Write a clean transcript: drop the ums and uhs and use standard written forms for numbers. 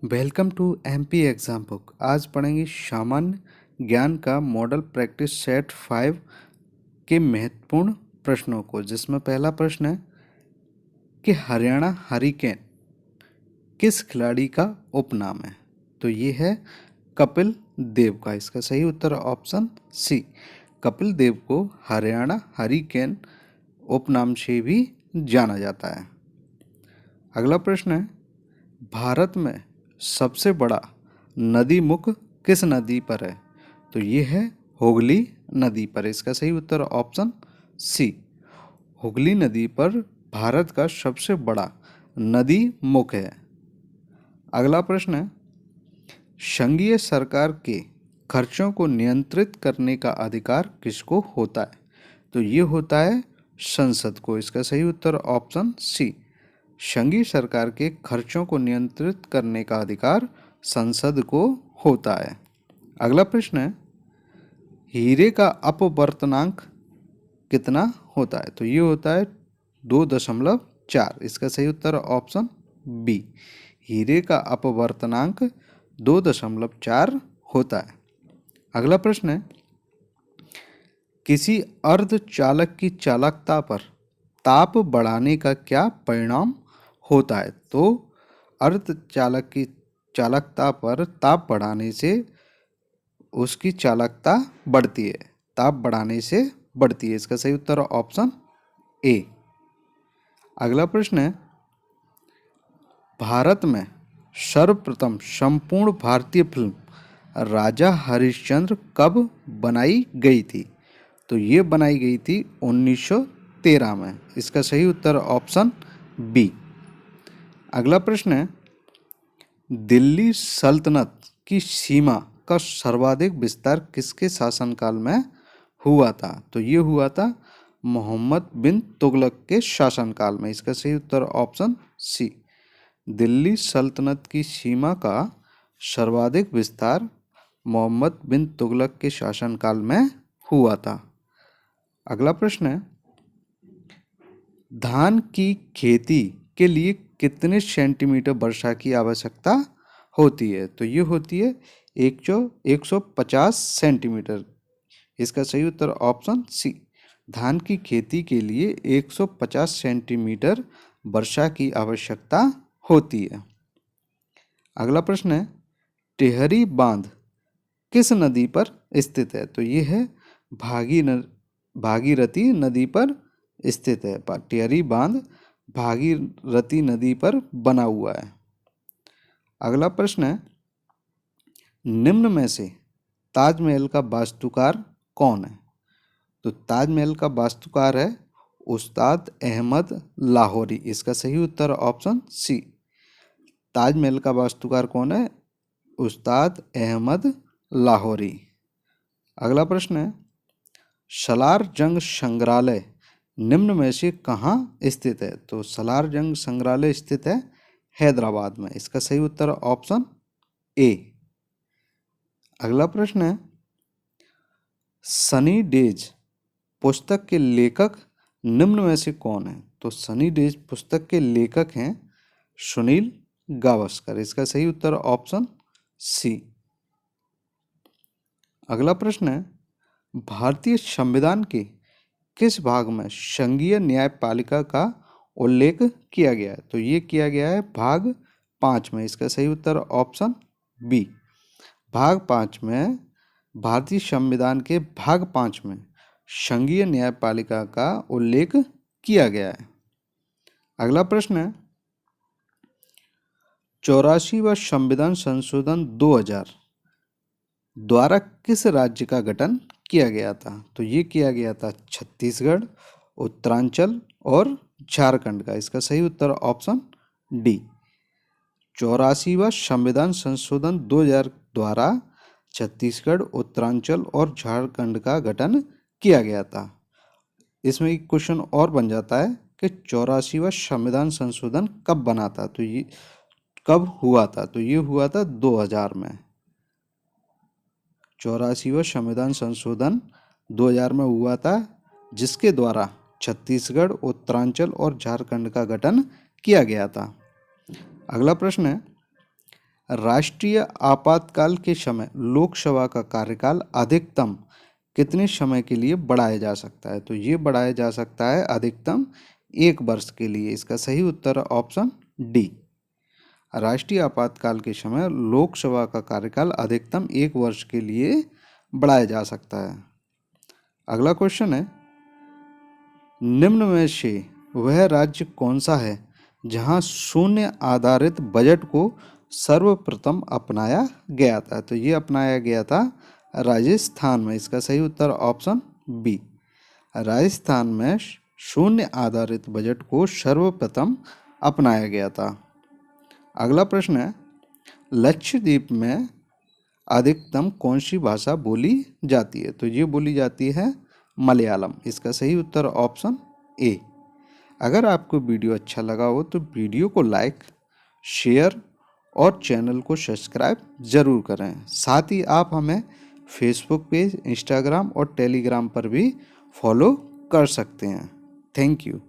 Welcome to MP exam book. आज पढ़ेंगे सामान्य ज्ञान का मॉडल प्रैक्टिस सेट 5 के महत्वपूर्ण प्रश्नों को, जिसमें पहला प्रश्न है कि हरियाणा हरिकेन किस खिलाड़ी का उपनाम है। तो ये है कपिल देव का। इसका सही उत्तर ऑप्शन सी। कपिल देव को हरियाणा हरिकेन उपनाम से भी जाना जाता है। अगला प्रश्न है, भारत में सबसे बड़ा नदी मुख किस नदी पर है। तो ये है हुगली नदी पर। इसका सही उत्तर ऑप्शन सी। हुगली नदी पर भारत का सबसे बड़ा नदी मुख है। अगला प्रश्न है, संघीय सरकार के खर्चों को नियंत्रित करने का अधिकार किसको होता है। तो ये होता है संसद को। इसका सही उत्तर ऑप्शन सी। संघीय सरकार के खर्चों को नियंत्रित करने का अधिकार संसद को होता है। अगला प्रश्न है, हीरे का अपवर्तनांक कितना होता है। तो ये होता है 2.4। इसका सही उत्तर ऑप्शन बी। हीरे का अपवर्तनांक 2.4 होता है। अगला प्रश्न है, किसी अर्धचालक की चालकता पर ताप बढ़ाने का क्या परिणाम होता है। तो अर्धचालक की चालकता पर ताप बढ़ाने से उसकी चालकता बढ़ती है। ताप बढ़ाने से बढ़ती है। इसका सही उत्तर ऑप्शन ए। अगला प्रश्न है, भारत में सर्वप्रथम संपूर्ण भारतीय फिल्म राजा हरिश्चंद्र कब बनाई गई थी। तो ये बनाई गई थी 1913 में। इसका सही उत्तर ऑप्शन बी। अगला प्रश्न है, दिल्ली सल्तनत की सीमा का सर्वाधिक विस्तार किसके शासनकाल में हुआ था। तो ये हुआ था मोहम्मद बिन तुगलक के शासनकाल में। इसका सही उत्तर ऑप्शन सी। दिल्ली सल्तनत की सीमा का सर्वाधिक विस्तार मोहम्मद बिन तुगलक के शासनकाल में हुआ था। अगला प्रश्न है, धान की खेती के लिए कितने सेंटीमीटर वर्षा की आवश्यकता होती है। तो ये होती है 150 सेंटीमीटर। इसका सही उत्तर ऑप्शन सी। धान की खेती के लिए 150 सेंटीमीटर वर्षा की आवश्यकता होती है। अगला प्रश्न है, टेहरी बांध किस नदी पर स्थित है। तो ये है भागीरथी नदी पर स्थित है। टेहरी बांध भागीरथी नदी पर बना हुआ है। अगला प्रश्न है, निम्न में से ताजमहल का वास्तुकार कौन है। तो ताजमहल का वास्तुकार है उस्ताद अहमद लाहौरी। इसका सही उत्तर ऑप्शन सी। ताजमहल का वास्तुकार कौन है, उस्ताद अहमद लाहौरी। अगला प्रश्न है, सलार जंग संग्रहालय निम्न में से कहाँ स्थित है। तो सलार जंग संग्रहालय स्थित है हैदराबाद में। इसका सही उत्तर ऑप्शन ए। अगला प्रश्न है, सनी डेज पुस्तक के लेखक निम्न में से कौन है। तो सनी डेज पुस्तक के लेखक हैं सुनील गावस्कर। इसका सही उत्तर ऑप्शन सी। अगला प्रश्न है, भारतीय संविधान के किस भाग में संघीय न्यायपालिका का उल्लेख किया गया है। तो ये किया गया है भाग 5 में। इसका सही उत्तर ऑप्शन बी। भाग 5 में, भारतीय संविधान के भाग 5 में संघीय न्यायपालिका का उल्लेख किया गया है। अगला प्रश्न है, 84वां संविधान संशोधन 2000 द्वारा किस राज्य का गठन किया गया था। तो ये किया गया था छत्तीसगढ़, उत्तरांचल और झारखंड का। इसका सही उत्तर ऑप्शन डी। 84वां संविधान संशोधन 2000 द्वारा छत्तीसगढ़, उत्तरांचल और झारखंड का गठन किया गया था। इसमें एक क्वेश्चन और बन जाता है कि 84वां संविधान संशोधन कब बना था। तो ये कब हुआ था। तो ये हुआ था 2000 में। 84वां संविधान संशोधन 2000 में हुआ था, जिसके द्वारा छत्तीसगढ़, उत्तरांचल और झारखंड का गठन किया गया था। अगला प्रश्न है, राष्ट्रीय आपातकाल के समय लोकसभा का कार्यकाल अधिकतम कितने समय के लिए बढ़ाया जा सकता है? तो ये बढ़ाया जा सकता है अधिकतम 1 वर्ष के लिए। इसका सही उत्तर है ऑप्शन डी। राष्ट्रीय आपातकाल के समय लोकसभा का कार्यकाल अधिकतम 1 वर्ष के लिए बढ़ाया जा सकता है। अगला क्वेश्चन है, निम्न में से वह राज्य कौन सा है जहां शून्य आधारित बजट को सर्वप्रथम अपनाया गया था? तो ये अपनाया गया था राजस्थान में। इसका सही उत्तर ऑप्शन बी। राजस्थान में शून्य आधारित बजट को सर्वप्रथम अपनाया गया था। अगला प्रश्न है, लक्षद्वीप में अधिकतम कौन सी भाषा बोली जाती है? तो ये बोली जाती है मलयालम। इसका सही उत्तर ऑप्शन ए। अगर आपको वीडियो अच्छा लगा हो तो वीडियो को लाइक, शेयर और चैनल को सब्सक्राइब ज़रूर करें। साथ ही आप हमें फेसबुक पेज, इंस्टाग्राम और टेलीग्राम पर भी फॉलो कर सकते हैं। Thank you.